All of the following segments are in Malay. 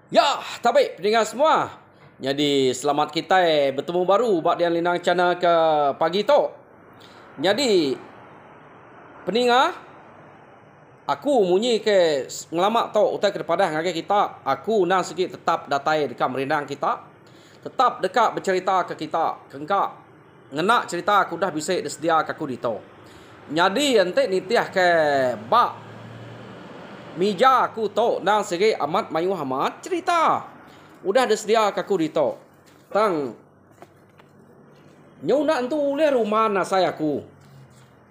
Ya, tabik pendengar semua. Jadi selamat kita bertemu baru bak dian linang channel ke pagi tu. Jadi pendengar, aku munyi ke ngelamak tu utai ke depan ngagai kita. Aku nang sikit tetap datai dekat merindang kita. Tetap dekat bercerita ke kita. Kengkak ngenak cerita aku dah bisa sedia ke aku dito. Jadi ente nitiah ke bak mija aku tu nang segi amat mayu amat cerita. Udah ada sedia aku dito. Tang nyuna tu le rumah na saya aku.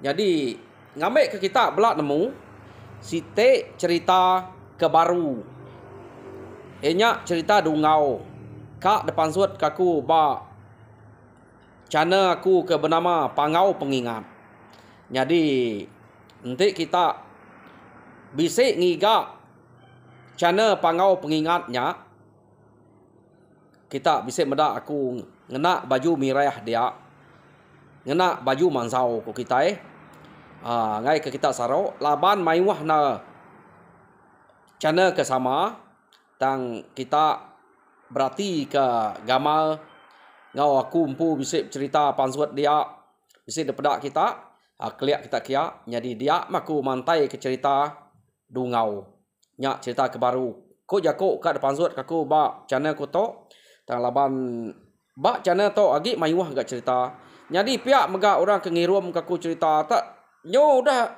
Jadi ngambil ke kita belak nemu site cerita kebaru. Enya cerita dungau. Kak depan suat kaku ba channel aku ke bernama Pangau Pengingat. Jadi nanti kita bisa ngiga channel Pangau Pengingatnya. Kita bisa medak aku ngena baju mirah dia. Ngena baju mansau ku kita ngai ke kita saro laban maiwah na channel ke sama tang kita berarti ke gamal ngau aku empu bisa cerita pansuat dia bisa depedak kita keliak kita kia jadi dia maku mantai ke cerita dungau nyak cerita kebaru ko jako ka depan suat kaku ba channel ku to tang laban ba channel to agi maiwah gak cerita jadi pihak mega orang kengirum kaku cerita tak nyo udah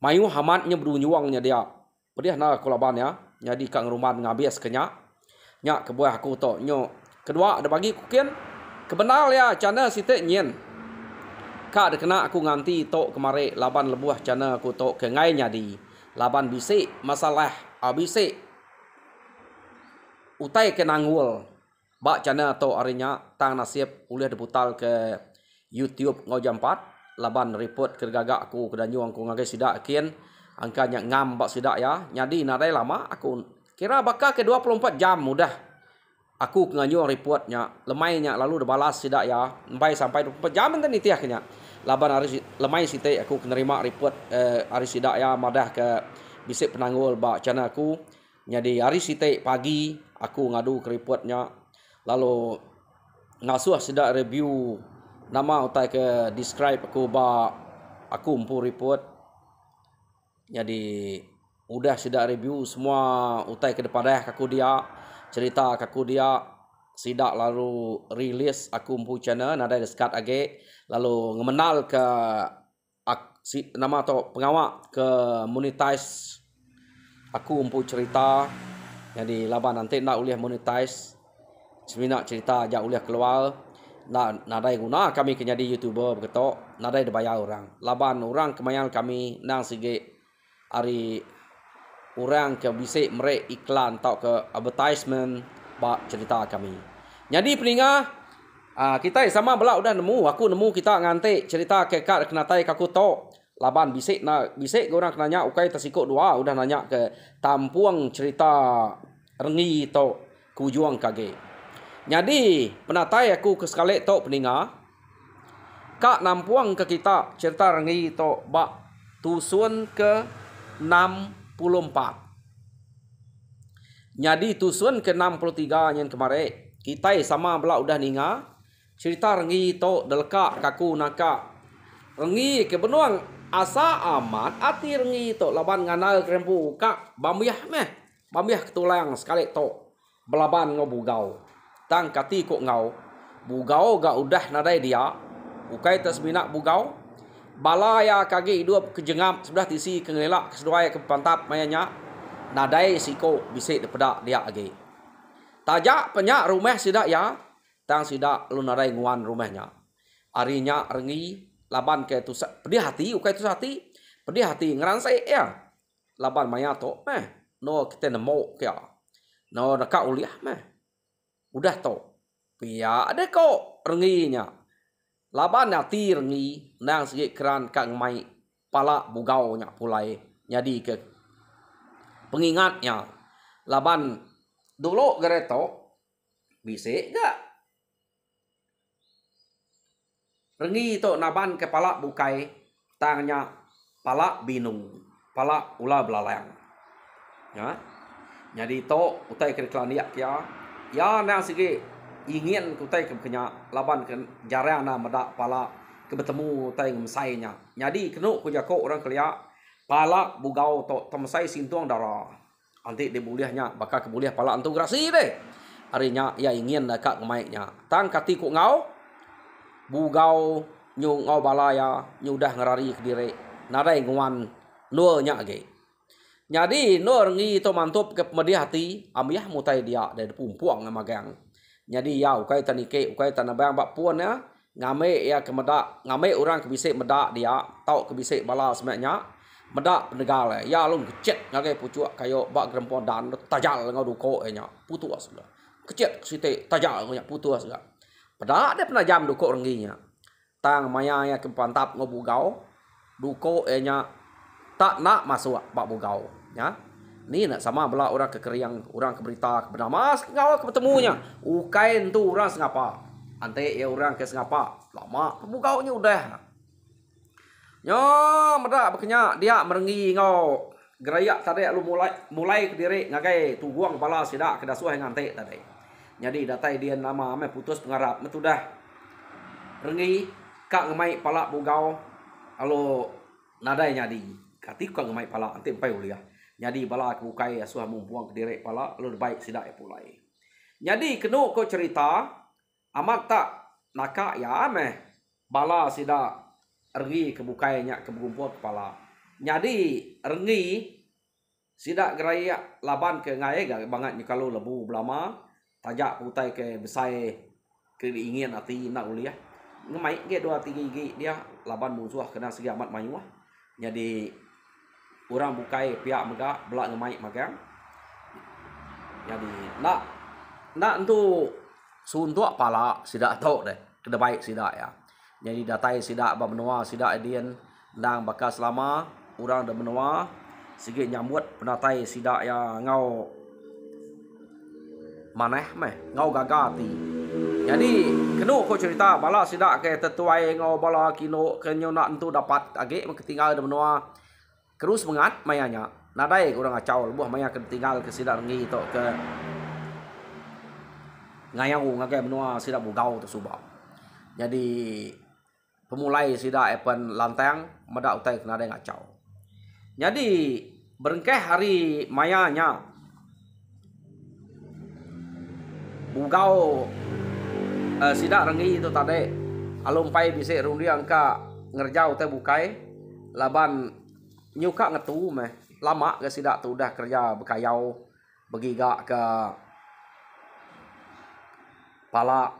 mayu hamatnya berdunyuangnya dia pedih na aku laban ya jadi kang rumah ngabis kenya nyak kebuah aku to nyo kedua ada bagi kukian kebenal ya channel site nyen ka ada kena aku nganti to kemari laban lebuah channel aku to ke ngai nyadi laban bisik masalah bisik utai ke nangul ba channel to arinya tang nasib ulih diputal ke YouTube ngau jam 4 laban report ke gagak aku ke danyuang aku ngagai sidak kian angkanya ngam bak sidak ya jadi nadai lama aku kira bakal ke 24 jam mudah aku nganyuang reportnya lemainya lalu dah balas sidak ya sampai 24 jam enten itiah kenya laban hari lemai site aku menerima report hari sidak ya madah ke bisik penanggul bak channel aku jadi hari site pagi aku ngadu ke reportnya lalu ngasuh sidak review nama utai ke describe aku ba aku empu report jadi udah sidak review semua utai ke depan aku dia cerita aku dia sidak lalu rilis aku empu channel nada deskat age lalu ngemenal ke nama atau pengawak ke monetize aku empu cerita jadi laban nanti nak uliah monetize seminat cerita ajak uliah keluar nadai guna kami kena di YouTuber begitu nadai dibayar orang laban orang kemayang kami nang sige hari orang ke bisik merek iklan atau ke advertisement bak cerita kami jadi peninga kita sama belak udah nemu aku nemu kita ngantik cerita ke kat kenatai kaku to laban bisik orang nanya ukai tersikut dua udah nanya ke tampuang cerita rengi to kujuang kage jadi penatai aku ke sekali to peninga kak nampuang ke kita cerita rengi to bak tusun ke 64. Jadi tusun ke 63 yang kemarin kita sama belak udah ninga cerita rengi to delka kaku naka rengi ke benuang asa amat ati rengi to laban nganal krempu kak bambiah ketulang sekali to belaban ngobugau tang kati kok ngau bugau ga udah nadai dia ukai tasminak bugau balaya kage hidup kejengam sebelah tisi kengelak keseduai ke pantap mayanya nadai siko bisik depedak dia age tajak penyak rumah sidak ya tang sidak lu nadai nguan rumahnya arinya rengi laban ke tu pedih hati ukai tu pedih hati ngeransai ya laban maya to no kita nemu kya no dekat uliah udah to pia ada kok renginya laban hati rengi nang segi keran kang mai pala bugau nya pulai jadi ke pengingatnya laban dulu gereto bisik gak rengi to naban kepala bukai tangnya pala binung pala ulah belalang ya Jadi to utai ke kelan dia kia. Ya na sige ingin utai ke kenya laban ke jarana meda pala ke bertemu utai ngemsainya. Jadi kenu ku jako orang kelia pala bugau to temsai sintuang darah. Nanti dibuliahnya bakal kebuliah pala antu grasi deh. Harinya ya ingin kak ngemaiknya. Tang kati ku ngau bugau nyu ngau balaya nyudah ngerari ke diri. Nadai nguan nuanya ge. Jadi nur ngi to mantup ke pemedi hati amiah mutai dia dari pumpuang magang. Jadi ya ukai tanike ukai tanabang bak puan ya ngame ya kemeda ngame orang kebisik meda dia tau kebisik bala semaknya meda penegal ya lun kecet ngagai pucuk kayo bak gerempon dan tajal ngau duko nya putus sudah. Kecet site tajal ngau putus sudah. Pada ada penajam duko renginya. Tang maya ya kempantap ngau bugau duko nya tak nak masuk bak bugau ya ni nak sama belah orang kekeriang orang keberita kebenamas ngawal ketemunya ukain tu orang sengapa ante ya orang ke sengapa lama bugaunya udah nyo meda bekenya dia merengi ngau gerayak tadi lu mulai ke diri ngagai tuguang bala sida ke dasuh ngante tadi jadi datai dia nama ame putus pengarap metudah rengi kak ngemai pala bugau alo nadai nyadi katik kau ngemai pala ante empai uliah. Jadi bala bukai asuh mumpuang ke direk pala lu baik sidak pulai. Jadi kenu ko cerita amak tak nakak ya ameh bala sidak rengi ke bukainya ke bumput kepala. Jadi rengi sidak geraya laban ke ngai ga bangat kalau lebu belama tajak putai ke besai ke ingin ati nak uliah. Ngemai ge 2 3 gigi dia laban musuh kena segi amat mayuah. Jadi orang bukai pihak mega belak ngemai magang. Jadi nak tu suntuk pala sidak tok deh. Kena baik sidak ya. Jadi datai sidak ba menua sidak edian nang bakal selama orang dah menua sikit nyambut penatai sidak ya ngau maneh meh ngau gagati. Jadi kenu ko cerita bala sidak ke tetuai ngau bala kino kenyo nak entu dapat age ketinggal dah menua. Terus mengat mayanya nadai orang acau buah maya ketinggal ke sidak rengi to ke ngayau ngagai menua sidak bugau tu subah. Jadi pemulai sidak epen lantang meda utai kena ada ngacau. Jadi berengkeh hari mayanya bugau sidak rengi itu tadi alum pai bisik rundi angka ngerjau teh bukai laban nyuka ngetu meh lama ke sidak tu dah kerja bekayau begiga ke pala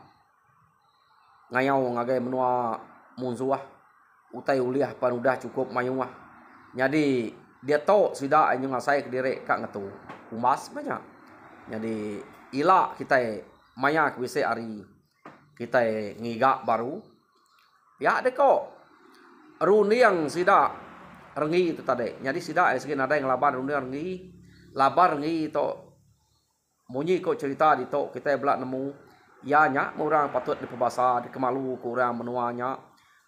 ngayau ngagai menua munzuah utai uliah pan udah cukup mayuah. Jadi dia tahu sidak anyu ngasai ke direk kak ngetu umas banyak. Jadi ila kita maya ke bise ari kita ngigak baru ya deko runi yang sidak rengi itu tadi. Jadi sidak segi nada yang labar runi rengi labar rengi to munyi ko cerita di to kita belak nemu ya nya orang patut di pebasa di kemalu kurang menuanya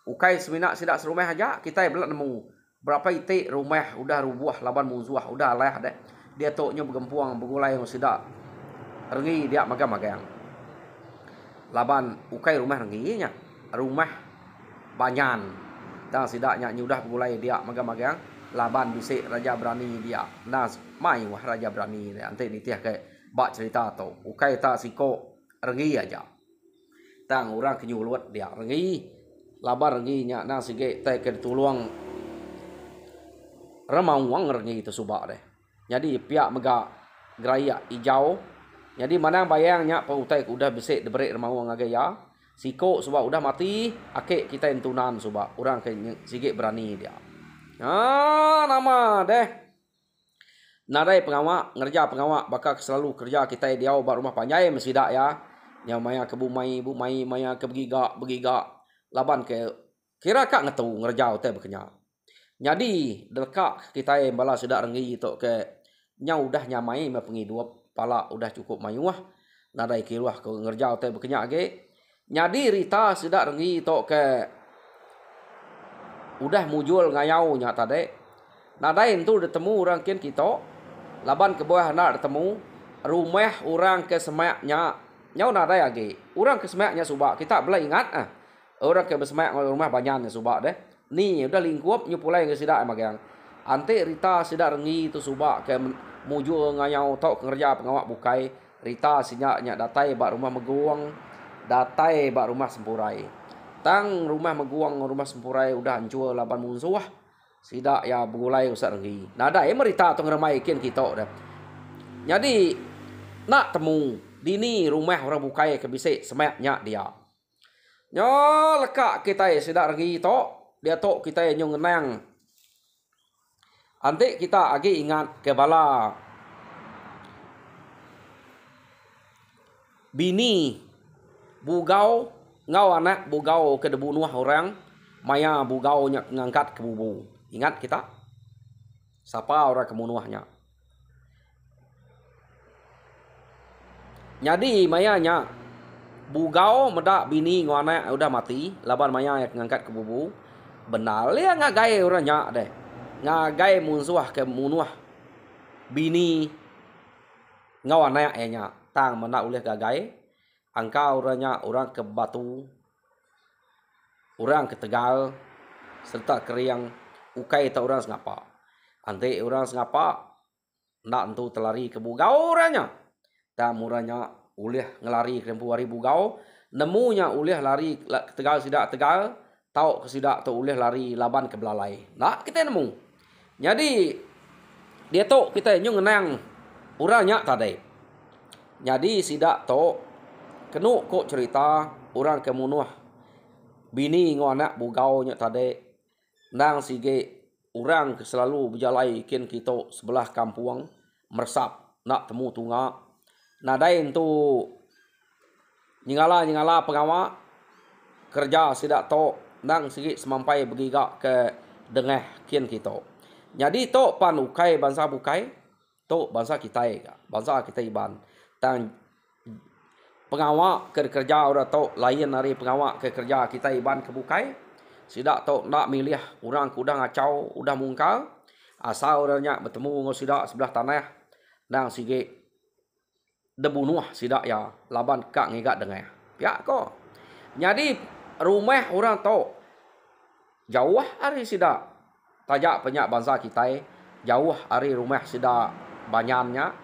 ukai seminak sidak serumah aja kita belak nemu berapa itik rumah udah rubuh laban muzuah udah leh deh dia toknya bergempuang begulai yang sidak rengi dia magang-magang laban ukai rumah renginya rumah banyan dan sidaknya nyudah begulai dia magang-magang laban bisik raja berani dia nas mai wah raja berani dia ante ni tiah ke bak cerita tu ukai ta siko rengi aja tang orang kenyuluat dia rengi labar renginya na sige teh ke tuluang remauang rengi itu subak deh. Jadi pihak mega geraya hijau. Jadi mana bayangnya pautai udah bisik diberi remauang agaya siko subak udah mati akek kita entunan subak orang ke sige berani dia. Nama deh. Nadai pengawak ngerja pengawak bakal selalu kerja kita dia buat rumah panjai mesidak ya. Yang maya ke bumai maya ke begiga laban ke kira kak ngetu ngerja teh bekenya. Jadi delkak kita bala sudah rengi itu ke nyau udah nyamai me pengidup pala udah cukup mayuah nadai kiruah ke ngerja teh bekenya age. Jadi rita sudah rengi itu ke udah mujul ngayau nya tadi. Nadai itu ditemu orang kian kita laban ke bawah nak bertemu rumah orang ke semaknya nyau nak ada lagi orang ke semaknya subak kita boleh ingat orang ke bersemak rumah banyaknya subak deh ni udah lingkup nyu pulai ke sidak magang ante Rita sidak rengi tu subak ke muju ngayau tok kerja pengawak bukai Rita sinyaknya datai bak rumah meguang datai bak rumah sempurai tang rumah meguang rumah sempurai udah hancur laban musuh sidak ya begulai usah rengi nada Rita tu ngeremai kian kita dah jadi nak temu dini rumah orang bukai ke bisik semaknya dia nyo lekak kita sidak rengi tok dia tok kita yang ngenang ante kita agi ingat ke bala bini bugau ngau anak bugau ke debunuh orang maya bugau nya ngangkat ke bubu ingat kita siapa orang kemunuhnya jadi mayanya bugau medak bini ngau anak udah mati laban maya yang ngangkat ke bubu benar dia ngagai orangnya deh ngagai musuh ke munuh bini ngau anak nya tang mana uleh gagai angka orangnya orang ke Batu orang ke Tegal serta Keriang ukai tak orang sengapa ante orang sengapa nak entu telari ke bugau orangnya tam orangnya uleh ngelari ke hari bugau nemunya uleh lari ke Tegal sidak Tegal tau ke sidak tu uleh lari laban ke Belalai nak kita nemu jadi dia tu kita nyu ngenang orangnya tadi jadi sidak tu kenu kok cerita orang kemunuh bini ngo anak bugau nya tadi nang sige orang selalu berjalai kin kita sebelah kampung meresap nak temu tunga nadain tu nyingala pengawak kerja sidak to nang sige semampai begigak ke dengah kin kita jadi to pan ukai bangsa bukai to bangsa kita bangsa kita iban tang pengawak kerja orang tok lain dari pengawak kerja kita iban kebukai sidak tok nak milih orang udah ngacau udah mungkal asal orangnya bertemu ngo sidak sebelah tanah nang sige debunuh sidak ya laban kak ngigat dengah ya ko jadi rumah orang tok jauh hari sidak tajak penyak bangsa kita jauh hari rumah sidak banyaknya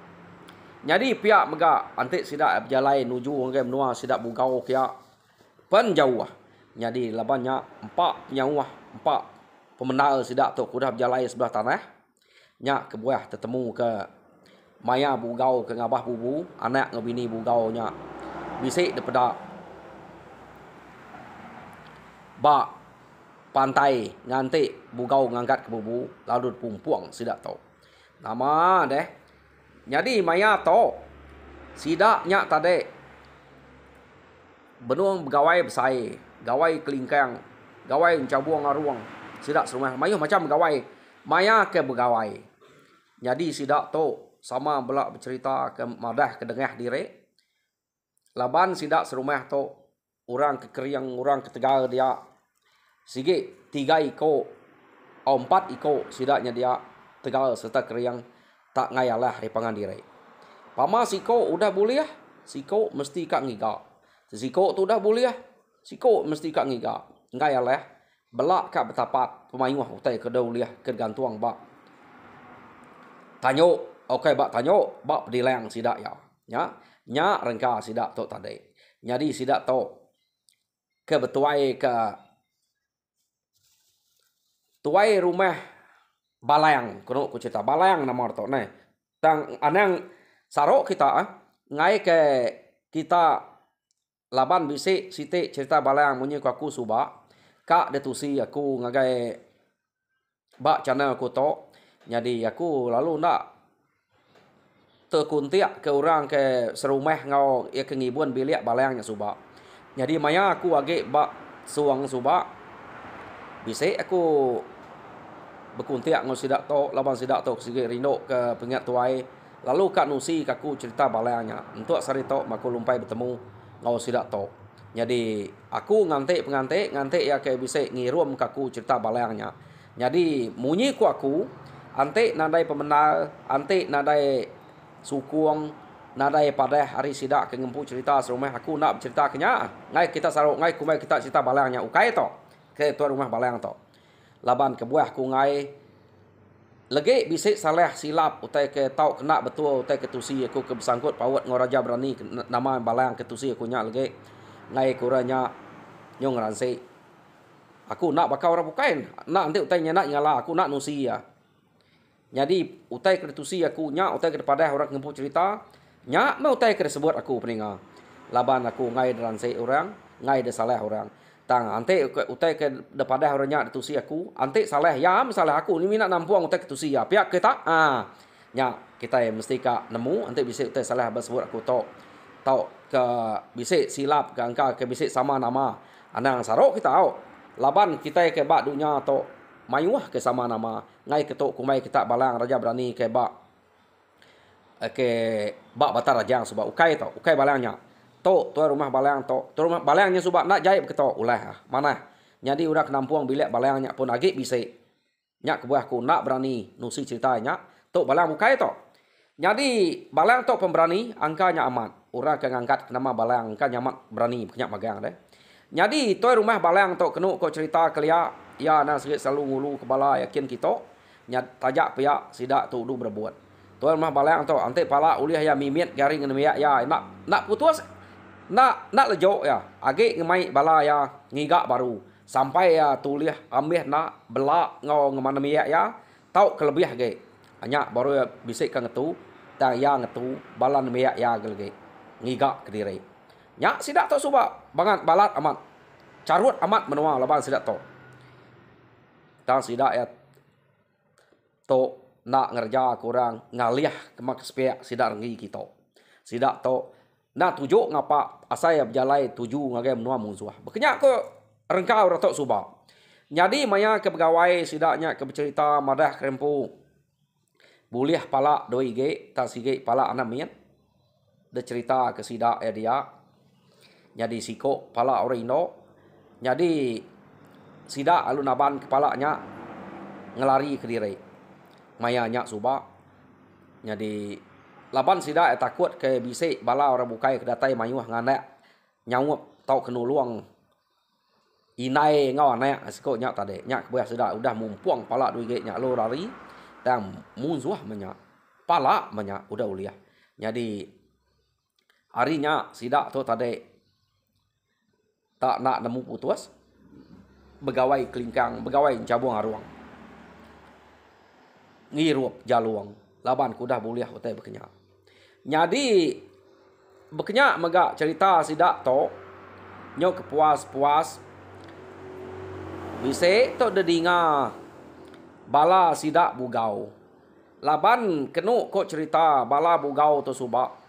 jadi pihak mega antik sidak berjalai nuju orang menua sidak bugau kia pen jauh. Jadi labannya empat penyawah empat pemenal sidak tu kudah berjalai sebelah tanah. Nya ke buah tertemu ke maya bugau ke ngabah bubu anak ngebini bugau nya bisik daripada ba pantai ngantik bugau ngangkat ke bubu lalu pumpuang sidak tu. Nama deh. Jadi maya to sidaknya tadi benuang gawai besai, gawai kelingkang, gawai cabuang aruang, sidak serumah mayuh macam gawai, maya ke begawai. Jadi sidak to sama belak bercerita ke madah ke dengah diri. Laban sidak serumah to orang ke Keriang, orang ke Tegal dia sige 3 iko atau 4 iko sidaknya dia Tegal serta Keriang tak ngayalah di pangan diri. Pama siko udah boleh siko mesti kak ngiga. Siko tu udah boleh siko mesti kak ngiga. Ngayalah belak kak betapat pemain wah utai ke dauliah ke gantuang bak. Tanyo, okey bak tanyo, bak pedilang sidak ya. Nya rengka sidak tu tadi. Jadi sidak tu ke betuai ke tuai rumah balayang, kuno ku cerita balayang nama orto nih. Tang anang sarok kita ngai ke kita laban bisi siti cerita balayang munyi ku aku suba kak detusi aku ngagai bak channel aku to. Jadi aku lalu nak terkuntiak ke orang ke serumah ngau ya ke ngibun bilik balayangnya suba. Jadi maya aku age bak suang suba bisi aku berkuntiak ngau sidak to laban sidak to sige rindok ke pengat tuai lalu kak nusi kaku cerita balayangnya untuk sari to maku lumpai bertemu ngau sidak to jadi aku ngantik ya ke bisa ngirum kaku cerita balayangnya jadi munyi ku aku Ante nadai pemenal, ante nadai sukung, nadai pada hari sidak ke ngempu cerita serumah aku nak bercerita kenya. Ngai kita saruk ngai kumai kita cerita balangnya ukai to. Ke tuan rumah balang to. Laban ke buah ku ngai lagi bisik salah silap utai ke tau kena betul utai ke tusi aku ke bersangkut pawat ngau raja berani nama balang ke tusi aku nya lagi ngai kuranya nyong ransi. Aku nak bakal orang bukain. Nak nanti utai nak nyala aku nak nusi ya. Jadi utai ke tusi aku nya utai ke pada orang ngempu cerita nya me utai ke sebut aku peninga. Laban aku ngai ransi orang, ngai de salah orang. Tang ante utai ke depada orangnya tusi aku ante salah ya masalah aku ni minat nampuang utai ke tusi ya pihak kita nya kita mesti ka nemu ante bisa utai salah bersebut aku tau ke bisa silap ke angka ke bisa sama nama anang sarok kita au laban kita ke bak dunia to mayuah ke sama nama ngai ketok kumai kita balang raja berani ke bak batar rajang sebab ukai to ukai balangnya to tuan rumah balang to tuan rumah balangnya subak nak jaib ke to ulah mana jadi udah kenampuang bilik balangnya pun agi bisa nyak ke buah ku nak berani nusi ceritanya to balang bukai to jadi balang to pemberani angkanya amat orang ke ngangkat nama balang angka nyamat berani kenyak magang deh jadi tuan rumah balang to kenu ko cerita kelia ya na sikit selalu ngulu kepala yakin kita nyat tajak pihak sidak tu du berbuat tuan rumah balang to ante pala uliah ya mimit garing ngemia ya nak putus nak lejo ya agi ngemai bala ya ngigak baru sampai ya tuliah amih nak belak ngau ngemana miak ya tau kelebih ge hanya baru ya bisik ka ngetu tang ya ngetu balan miak ya gelge ngigak kediri nya sidak to suba bangat balat amat carut amat menua laban sidak to tang sidak ya to nak ngerja kurang ngaliah kemak sepiak sidak rengi kita sidak to nak tujuk ngapa asai berjalai tuju ngagai menua musuh. Bekenya ko rengkau ratok suba. Jadi maya ke pegawai sidaknya ke bercerita madah krempu. Boleh pala doi ge tak sige pala anamian. De cerita ke sidak ya dia. Jadi siko pala orino. Jadi sidak alun aban kepalanya ngelari ke diri. Maya nya suba. Jadi laban sidak takut ke bisik bala orang bukai ke datai mayuh nganak nyawup tau kenu luang inai ngau anak siko nyak tade nyak buah sidak udah mumpuang pala duit ge nyak lo lari dan munzuah menyak pala menyak udah uliah jadi harinya sidak tu tade tak nak nemu putus begawai kelingkang begawai cabung aruang ngirup jaluang laban kudah buliah utai berkenyak jadi bekenya megak cerita sidak to nyok kepuas-puas bise to dedinga bala sidak bugau laban kenu ko cerita bala bugau to subak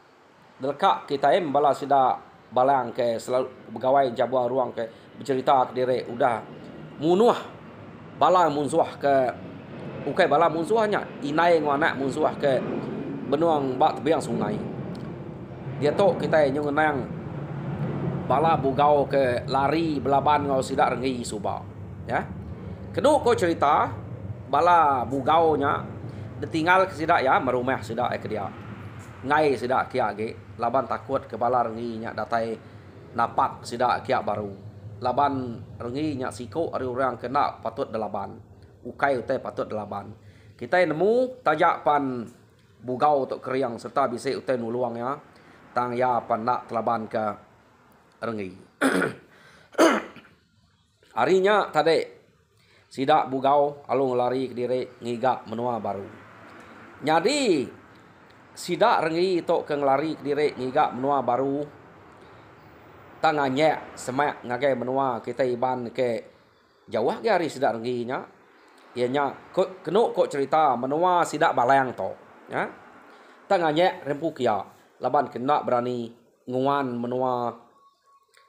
delkak kita bala sidak balang ke selalu begawai jabuang ruang ke bercerita ke diri udah munuah bala munsuah ke ukai bala munsuahnya inai nganak munsuah ke benuang bak tebiang sungai dia tu kita nyung nang bala bugau ke lari belaban ngau sidak rengi suba ya kenu ko cerita bala bugau nya ditinggal ke sidak ya merumah sidak ke dia ngai sidak kia ge laban takut ke bala rengi nya datai napak sidak kia baru laban rengi nya siko ari orang kena patut delaban ukai utai patut delaban kita nemu tajak pan bugau tok keriang serta bisa utai nuluang ya tang ya pan nak telaban ke rengi harinya tadi sidak bugau alung lari ke diri ngigak menua baru jadi sidak rengi tok ke ngelari ke diri ngigak menua baru tangannya semak ngagai menua kita iban ke jauh ke hari sidak rengi nya ianya kenu kok cerita menua sidak balang to ya tangannya rempu kia laban kena berani nguan menua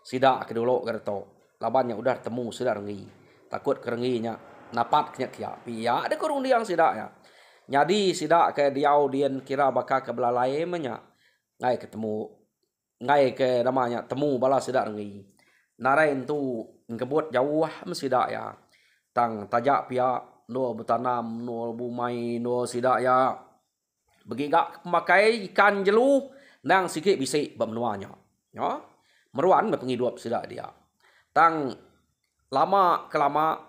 sidak ke dulu gerto labannya udah temu sidak rengi takut kerenginya napat kenya kia pia ada kurung diang sidak ya jadi sidak ke diau dian kira bakal ke belalai menya ngai ketemu ngai ke namanya temu bala sidak rengi narain tu ngebut jauh sidak ya tang tajak pia no bertanam, no bumai, no sidak ya. Bagi gak memakai ikan jelu nang sikit bisik bermenuanya. Ya. Meruan berpenghidup sidak dia. Tang lama kelama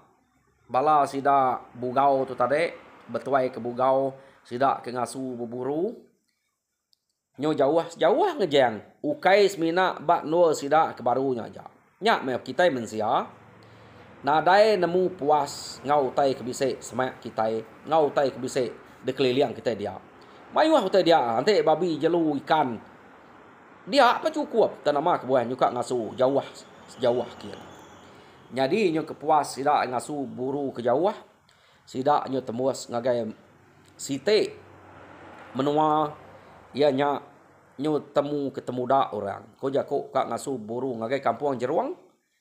bala sidak bugau tu tadi bertuai ke bugau sidak ke ngasu berburu. Nyo jauh ngejeng. Ukai semina bak no sidak ke barunya aja. Nyak me kita mensia. Nadai nemu puas ngau tai ke bisik semak kita. Ngau tai ke bisik dekeliling kita dia. Mayuah kita dia ante babi jelu ikan. Dia apa cukup tanama kebuah nyuka ngasu sejauh kira. Jadi nyo kepuas sidak ngasu buru ke jauh. Sidak nyo temuas ngagai site menua ianya nyo ketemu dak orang. Ko jako kak ngasu buru ngagai kampung jeruang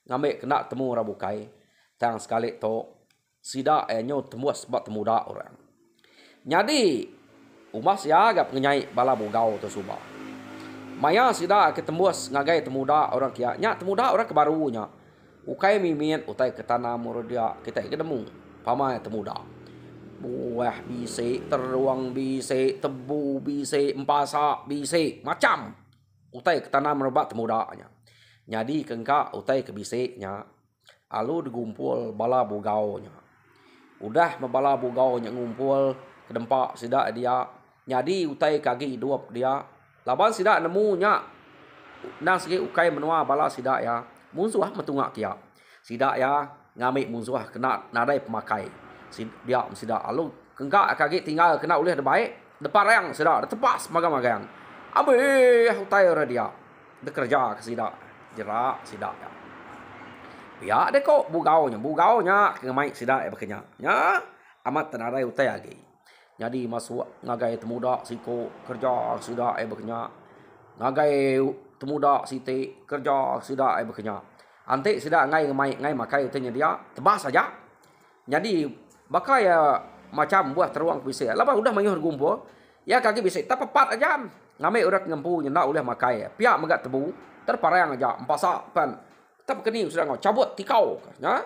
ngambek kena temu rabukai. Tang sekali to sidak nyo temuas bak temu dak orang. Jadi umas ya agak pengenyai bala bugau tu subah. Maya sida ketemuas ngagai temuda orang kia. Nya temuda orang kebarunya. Ukai mimin utai ketanam dia kita ketemu. Pamai temuda. Buah bisik, teruang bisik, tebu bisik, empasa bisik, macam. Utai ketanam merebak temudanya. Jadi kengka utai ke bisiknya. Alu digumpul bala bugaunya. Udah membala bugaunya ngumpul ke dempak sida dia. Jadi utai kaki hidup dia. Laban sida nemunya. Nang segi ukai menua bala sida ya. Musuh metungak kia. Sida ya ngamik musuh kena nadai pemakai. Dia sida alu kengka kaki tinggal kena ulih debaik. Deparang sida tepas magang-magang. Ambil utai ora dia. Bekerja ke sida. Jerak sida ya. Ya deko bugaunya ngamik sida ya bekerja. Ya amat tenadai utai lagi. Jadi masuk ngagai temuda siko kerja sudah bekerja. Ngagai temuda siti kerja sudah bekerja. Ante sudah ngai makai utenya dia tebas saja. Jadi bakai ya macam buah teruang bisa. Lepas udah mayuh gumpul, ya kaki bisa tepat aja. Ngamai urat ngempu nyenda oleh makai. Pihak megat tebu terparang aja empasak pan. Tapi kini sudah ngau cabut tikau. Ya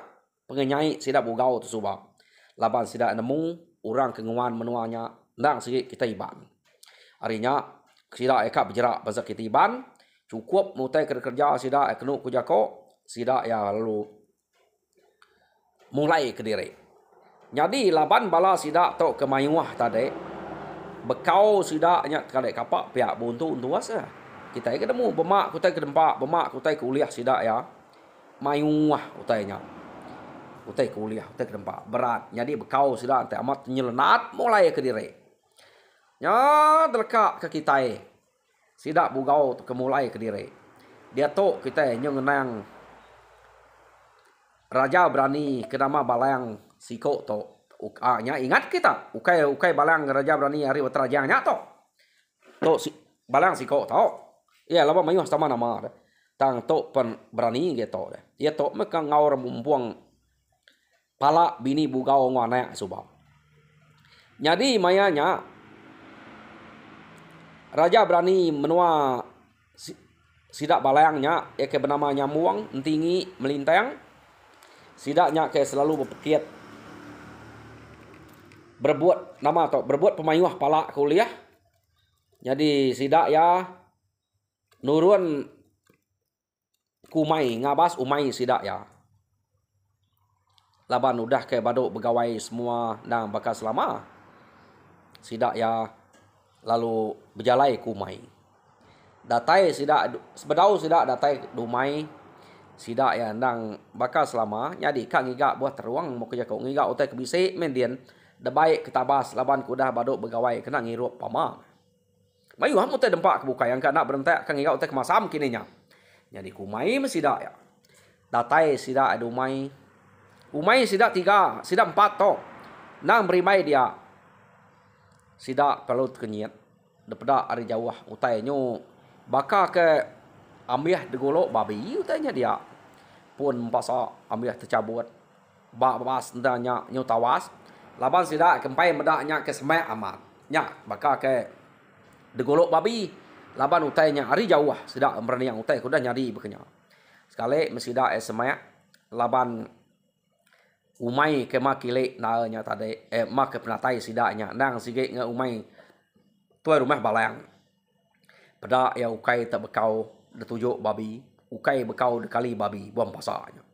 pengenyai sidak bugau tu subang. Laban sidak nemu orang kenguan menuanya ndang sikit kita iban. Harinya sida eka berjerak pasal kita iban cukup mutai kerja sida kenu kujako sida ya lalu mulai ke diri. Jadi laban bala sida tok ke mayuah tadi bekau sida nya kadek kapak pihak buntu untuas ya. Kita ketemu bemak kutai ke dempak bemak kutai kuliah sida ya. Mayuah utainya. Utai kuliah, utai ke tempat berat. Jadi bekau sudah antai amat nyelenat mulai ke diri. Ya delekak ke kita. Sidak bugau ke mulai ke diri. Dia tok kita nyengenang raja berani ke nama balang siko tok. Nya ingat kita. Ukai balang raja berani hari watrajangnya tok. Tok balang siko tok. Ya lama mayuh sama nama. Tang tok pen berani gitu. Dia tok mereka ngawur membuang pala bini bugau ngwana subang. Jadi mayanya raja berani menua sidak balayangnya ya ke bernama nyamuang tinggi melintang. Sidaknya ke selalu berpikir berbuat nama atau berbuat pemayuah pala kuliah. Jadi sidak ya nurun kumai ngabas umai sidak ya. Laban udah ke baduk begawai semua nang bakal selama. Sidak ya lalu berjalai kumai. Datai sidak sebedau sidak datai dumai. Sidak ya nang bakal selama. Jadi kak ngigak buat teruang mau kerja kau ngigak utai kebisik mendian. Debaik ketabas laban kudah baduk begawai kena ngirup pama. Mayu ham utai dempak kebuka yang kak nak berentak kak ngigak utai kemasam kininya. Jadi kumai mesidak ya. Datai sidak dumai. Umai sidak 3, sidak 4 tok. Nang berimai dia. Sidak kalau kenyit. Daripada hari jauh utai nyo. Baka ke ambiah degolok babi utainya dia. Pun pasal ambiah tercabut. Bas ndanya nyo tawas. Laban sidak kempai medaknya ke semak amat. Nya baka ke degolok babi. Laban utainya hari jauh sidak berani yang utai kuda nyari bekenya. Sekali mesidak semak. Laban umai ke makile nanya tadi mak ke penatai sidaknya nang sige nge umai tuai rumah balang pada ya ukai tak bekau detujuk babi ukai bekau dekali babi buang pasarnya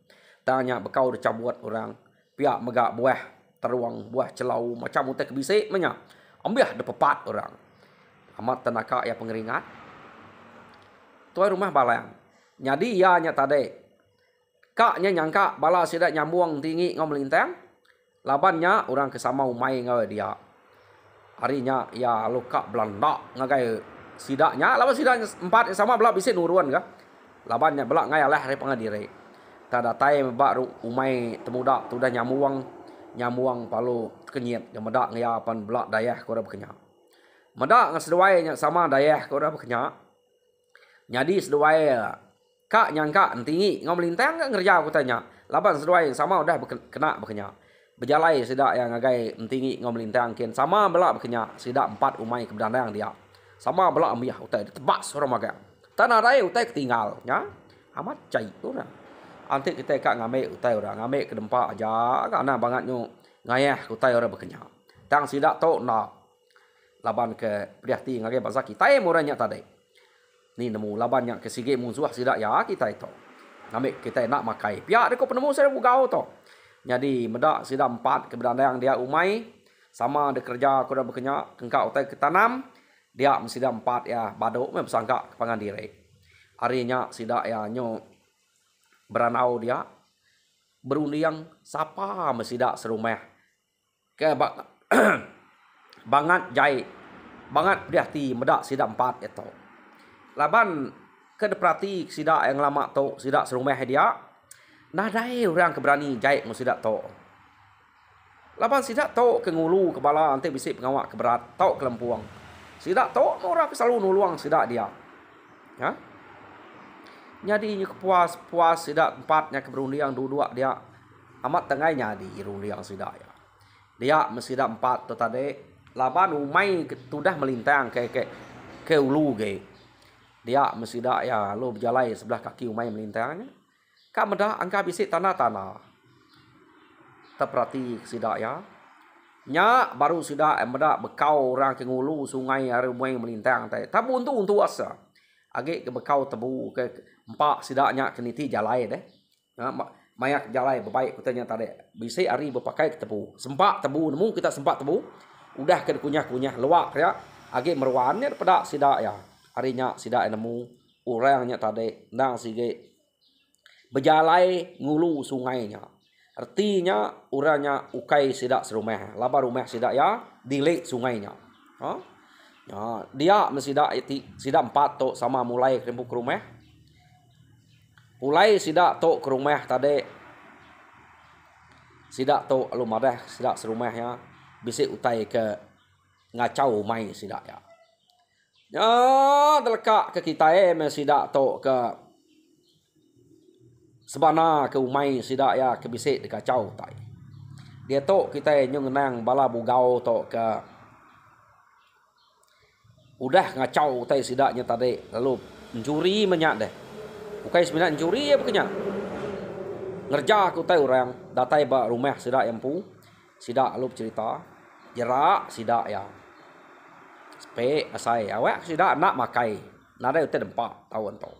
tanya bekau decabuat orang pihak megak buah teruang buah celau macam utek bisik menya ambil de pepat orang amat tenaka ya pengeringat tuai rumah balang jadi ya nya tadi kaknya nyangka bala sidak nyambung tinggi ngom melintang labannya orang kesama umai ngawe dia harinya ya luka belanda ngagai sidaknya lawan sidaknya empat sama belak bisik nuruan ka labannya belak ngai lah hari pengadire tada tai baru umai temuda tudah nyamuang palu kenyit medak ngaya pan belak dayah ko ora bekenya medak ngasduai nya sama dayah ko ora bekenya jadi seduai kak nyangka tinggi ngom lintang ngerja aku tanya laban seduai sama udah kena bekenya berjalai sidak yang ngagai tinggi ngom lintang ken sama belak bekenya sidak empat umai kebandang dia sama belak ambiah utai tebas orang magang tanah raya utai ketinggal nya amat cai orang antik kita kak ngame utai orang ngame ke dempa aja karena banget nyu ngayah utai orang bekenya tang sidak to na laban ke priati ngagai bazaki tai moranya tadi ni nemu labannya ke sige musuh sidak ya kita itu ngame kita nak makai pihak deko penemu saya bugau to jadi medak sidak empat kebandang dia umai sama de kerja ko dah bekenya kengkak utai ketanam dia mesti dah empat ya badok me besangka kepangan diri harinya sidak ya nyo beranau dia berundiang sapa mesti dak serumah ke banget jai banget priati medak sidak empat itu laban ke deprati sidak yang lama to sidak serumah dia nadai orang keberani jai mu sidak to laban sidak to ke ngulu kepala nanti bisik pengawak keberat to ke lempuang sidak to orang selalu nuluang sidak dia ya jadi kepuas sidak empatnya keberundiang dua dia amat tengahnya di rundiang sidak ya dia mesti sidak empat to tadi laban umai sudah melintang ke ulu ge dia mesti dak ya lo berjalai sebelah kaki umai melintangnya kak medah angka bisik tanah terperhati sidak ya nya baru sidak medak bekau orang ke ngulu sungai are umai melintang tai tabu untuk asa age ke bekau tebu ke empak sidaknya keniti jalai deh mayak jalai bebaik kutanya tadi bisik ari berpakai ke tebu sempak tebu nemu kita sempak tebu udah ke kunyah luak ya age merwannya pada sidak ya harinya sidak nemu orangnya tadi nang sige berjalai ngulu sungainya artinya orangnya ukai sidak serumah laba rumah sidak ya dilik sungainya ya dia mesidak sidak empat to sama mulai rembuk rumah mulai sidak to ke rumah tadi sidak to lumadah sidak serumahnya bisik utai ke ngacau mai sidak ya ya delekak ke kita sidak to ke sebana ke umai sidak ya ke bisik dikacau tai dia to kita nyung nang bala bugau to ke udah ngacau tai sidaknya tadi lalu mencuri menyak deh bukai sebenarnya mencuri ya bekenya ngerja aku tai orang datai ba rumah sidak yang pu sidak lu cerita jerak sidak ya spe asai awak sidak nak makai nada utai dempak tahun to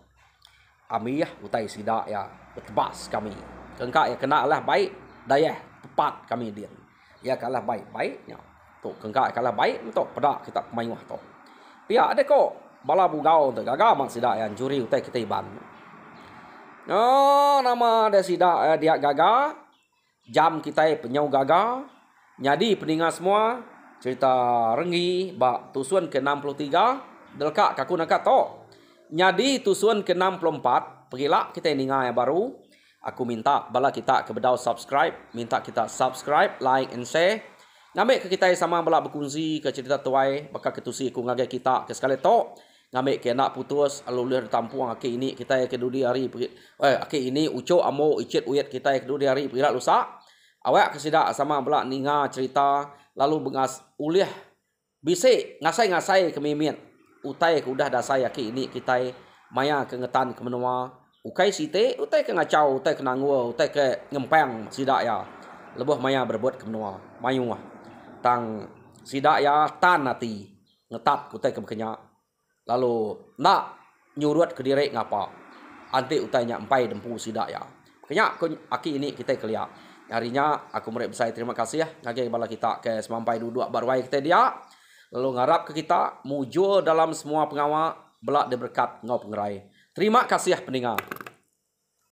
amiyah utai sidak ya betebas kami kengkak ya kena lah baik dayah tepat kami dia ya kalah baiknya tu kengkak kalah baik untuk pedak kita pemainwah to pihak ada kok bala bugau tu gagal mang sidak yang juri utai kita iban nama ada sidak dia gagal jam kita penyau gagal jadi peningat semua cerita renggi bak tusuan ke-63 delkak kaku nakat to jadi tusuan ke-64 pergilah kita ninga yang baru aku minta bala kita ke bedau subscribe minta kita subscribe like and share ngambil ke kita sama bala berkongsi ke cerita tuai bakal ketusi ku ngagai kita ke sekali to ngambil ke nak putus alulur tampung ake ini kita ke dudi hari ake ini uco amo icet uyat kita ke dudi hari pergilah lusa awak kesidak sama bala ninga cerita lalu bengas uliah bisik ngasai kemimin utai ke udah dasai ake ini kita maya ke ngetan ke menua ukai site utai ke ngacau utai ke nangua utai ke ngempang sidak ya Lebuh maya berbuat kemenua. Mayu ah. Tang sidak ya tan nati. Ngetat kutai ke bekenya. Lalu nak nyurut ke diri ngapa. Anti utainya empai dempu sidak ya. Bekenya aki ini kita keliak. Harinya aku merek besar terima kasih ya. Ngage bala kita ke semampai duduk barwai kita dia. Lalu ngarap ke kita mujur dalam semua pengawal belak diberkat ngau pengerai. Terima kasih ya pendengar.